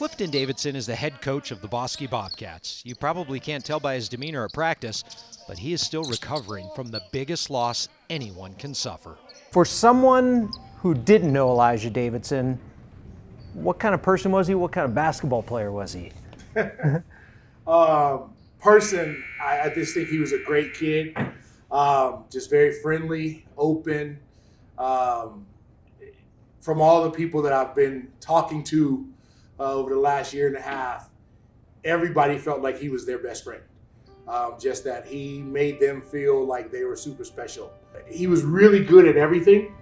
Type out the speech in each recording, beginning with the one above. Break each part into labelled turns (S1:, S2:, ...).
S1: Clifton Davidson is the head coach of the Bosque Bobcats. You probably can't tell by his demeanor at practice, but he is still recovering from the biggest loss anyone can suffer.
S2: For someone who didn't know Elijah Davidson, what kind of person was he? What kind of basketball player was he?
S3: I just think he was a great kid. Just very friendly, open. From all the people that I've been talking to over the last year and a half, everybody felt like he was their best friend. Just that he made them feel like they were super special. He was really good at everything.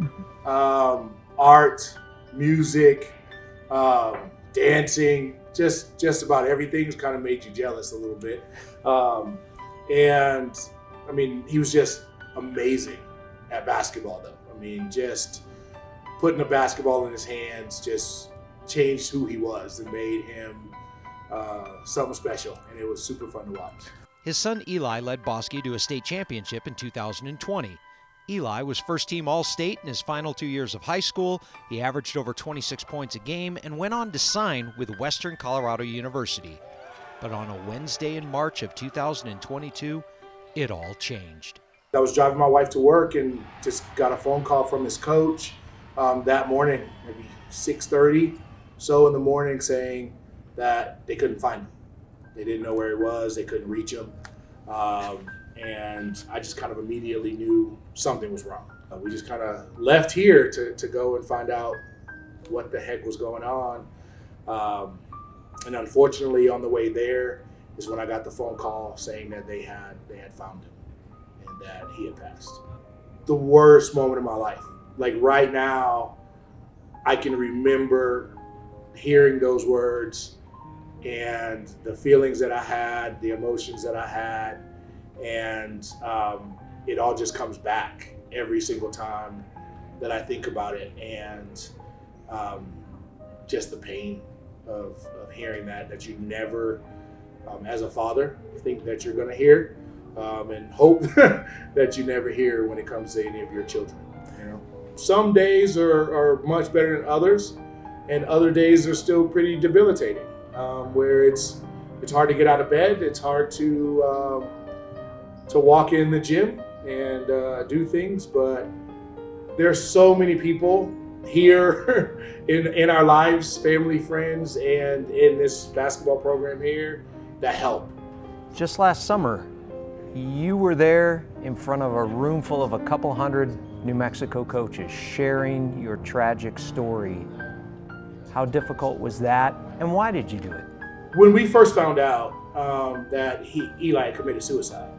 S3: Art, music, dancing, just about everything. It's kind of made you jealous a little bit. And I mean, he was just amazing at basketball though. I mean, just putting a basketball in his hands just changed who he was and made him something special, and it was super fun to watch.
S1: His son Eli led Bosque to a state championship in 2020. Eli was first-team All-State in his final 2 years of high school. He averaged over 26 points a game and went on to sign with Western Colorado University. But on a Wednesday in March of 2022, it all changed.
S3: I was driving my wife to work and just got a phone call from his coach that morning, maybe 6:30 so in the morning, saying that they couldn't find him. They didn't know where he was. They couldn't reach him. And I just kind of immediately knew something was wrong. We just kind of left here to go and find out what the heck was going on. And unfortunately, on the way there is when I got the phone call saying that they had found him and that he had passed. The worst moment of my life. Like right now, I can remember hearing those words and the feelings that I had, the emotions that I had, and it all just comes back every single time that I think about it, and just the pain of hearing that you never, as a father, think that you're going to hear, and hope that you never hear when it comes to any of your children. You know, some days are much better than others, and other days are still pretty debilitating. Where it's hard to get out of bed, it's hard to walk in the gym and do things, but there's so many people here in our lives, family, friends, and in this basketball program here that help.
S2: Just last summer, you were there in front of a room full of a couple hundred New Mexico coaches sharing your tragic story. How difficult was that, and why did you do it?
S3: When we first found out that Eli had committed suicide,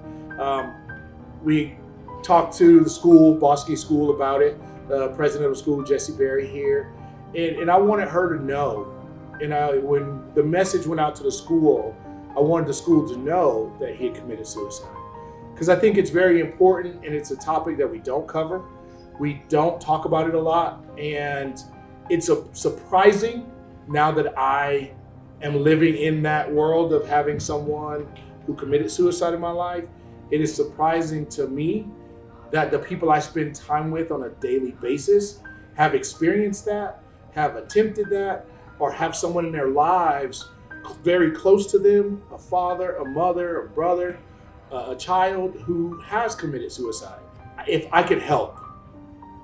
S3: we talked to the school, Bosque School, about it. The president of the school, Jesse Berry, here, and I wanted her to know. And when the message went out to the school, I wanted the school to know that he had committed suicide, because I think it's very important, and it's a topic that we don't cover. We don't talk about it a lot, and it's surprising now that I am living in that world of having someone who committed suicide in my life. It is surprising to me that the people I spend time with on a daily basis have experienced that, have attempted that, or have someone in their lives very close to them, a father, a mother, a brother, a child who has committed suicide. If I could help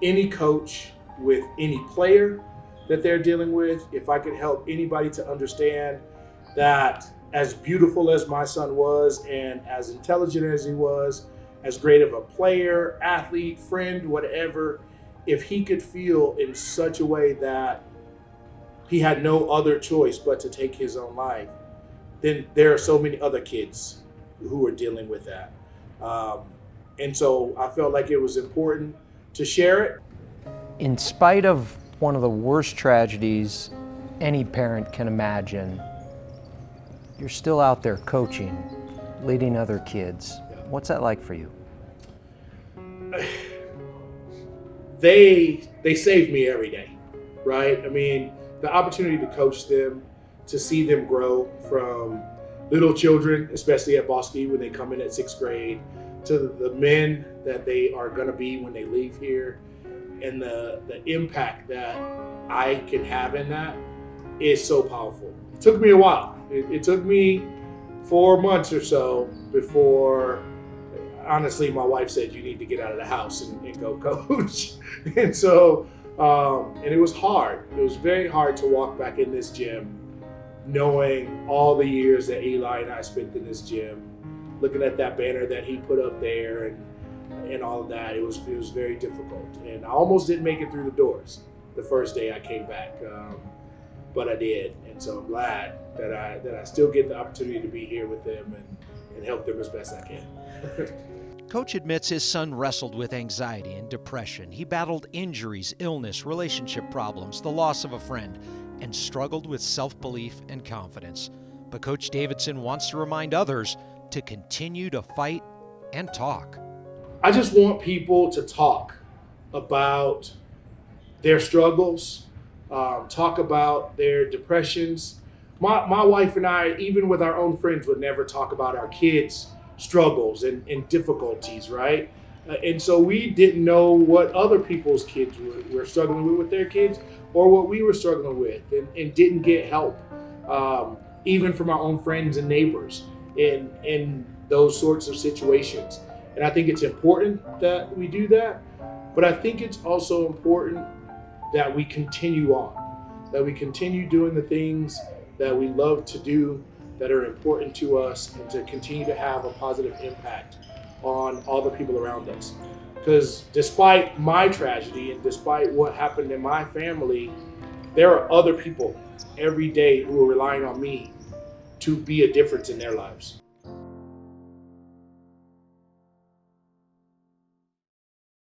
S3: any coach with any player that they're dealing with, if I could help anybody to understand that as beautiful as my son was, and as intelligent as he was, as great of a player, athlete, friend, whatever, if he could feel in such a way that he had no other choice but to take his own life, then there are so many other kids who are dealing with that. And so I felt like it was important to share it.
S2: In spite of one of the worst tragedies any parent can imagine, you're still out there coaching, leading other kids. What's that like for you?
S3: They save me every day, right? I mean, the opportunity to coach them, to see them grow from little children, especially at Bosque when they come in at 6th grade, to the men that they are going to be when they leave here, and the impact that I can have in that is so powerful. took me a while. It took me 4 months or so before, honestly, my wife said, you need to get out of the house and go coach. And so, and it was hard. It was very hard to walk back in this gym, knowing all the years that Eli and I spent in this gym, looking at that banner that he put up there and all of that. It was very difficult. And I almost didn't make it through the doors the first day I came back, but I did. And so I'm glad that I still get the opportunity to be here with them and help them as best I can.
S1: Coach admits his son wrestled with anxiety and depression. He battled injuries, illness, relationship problems, the loss of a friend, and struggled with self-belief and confidence. But Coach Davidson wants to remind others to continue to fight and talk.
S3: I just want people to talk about their struggles, talk about their depressions. My wife and I, even with our own friends, would never talk about our kids' struggles and difficulties, right? And so we didn't know what other people's kids were struggling with their kids, or what we were struggling with, and didn't get help, even from our own friends and neighbors in those sorts of situations. And I think it's important that we do that, but I think it's also important that we continue on, that we continue doing the things that we love to do, that are important to us, and to continue to have a positive impact on all the people around us. Because despite my tragedy and despite what happened in my family, there are other people every day who are relying on me to be a difference in their lives.